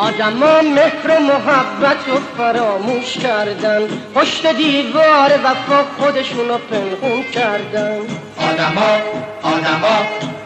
آدما مهر و محبت رو فراموش کردن، پشت دیوار وفا خودشونو پنهون کردن.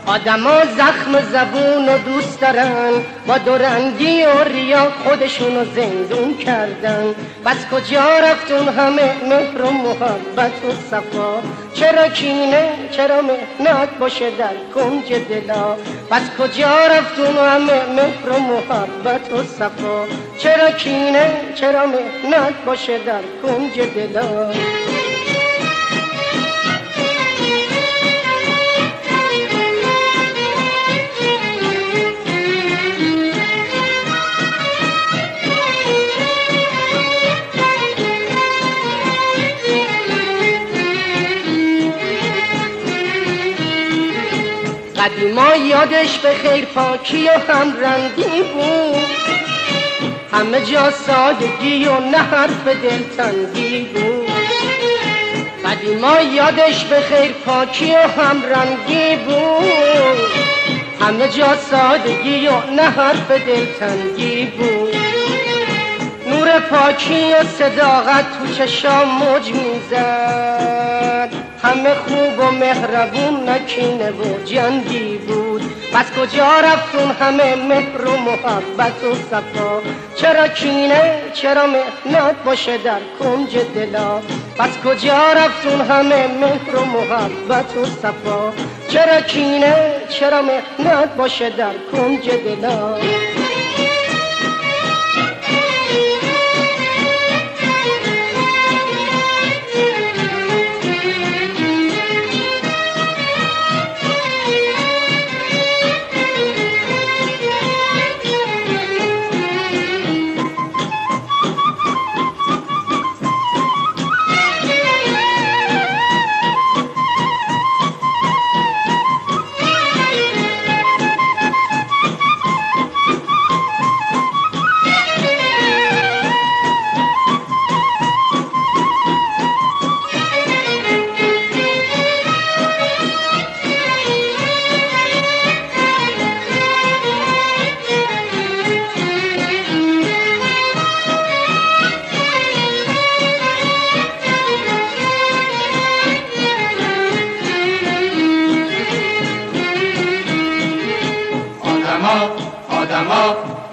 آدما زخم زبون رو دوست دارن، با دورنگی و ریا خودشونو زندون کردن. بس کجا رفتون همه مهر و محبت و صفا؟ چرا کینه، چرا مهنت باشه در کنج دلا؟ بس کجا رفتون همه مهر و محبت و صفا؟ چرا کینه، چرا مهنت باشه در کنج دلا؟ قدیما یادش به خیر پاکی و همرنگی بود، همه جا سادگی و نه حرف دلتنگی بود. قدیما یادش به خیر پاکی و همرنگی بود، همه جا سادگی و نه حرف دلتنگی بود. نور پاکی و صداقت تو چشام موج میزد، همه خوب و مهربون نکینه و جنگی بود. پس کجا رفتون همه مهر و محبت و صفا؟ چرا کینه، چرا مهنت باشه در کنج دلا؟ پس کجا رفتون همه مهر و محبت و صفا؟ چرا کینه، چرا مهنت باشه در کنج دلا؟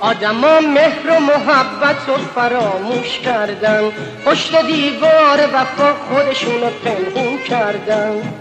آدما مهر و محبت رو فراموش کردن، پشت دیوار وفا خودشونو پنهون کردن.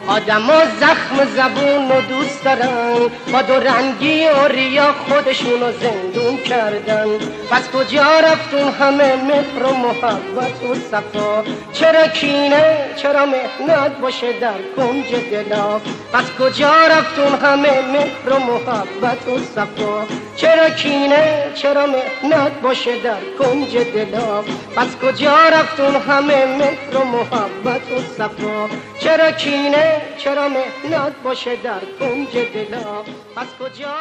آدما زخم زبون رو دوست دارن، با دورنگی و ریا خودشونو زندون کردن. پس کجا رفتون همه مهر و محبت و صفا؟ چرا کینه، چرا مهنت باشه در کنج دلا؟ پس کجا رفتون همه مهر و محبت و صفا؟ چرا کینه، چرا مهنت باشه در کنج دلا؟ پس کجا رفتون همه مهر و محبت و صفا؟ چرا کینه، چرا مهنت باشه در کنج دلا؟ پس کجا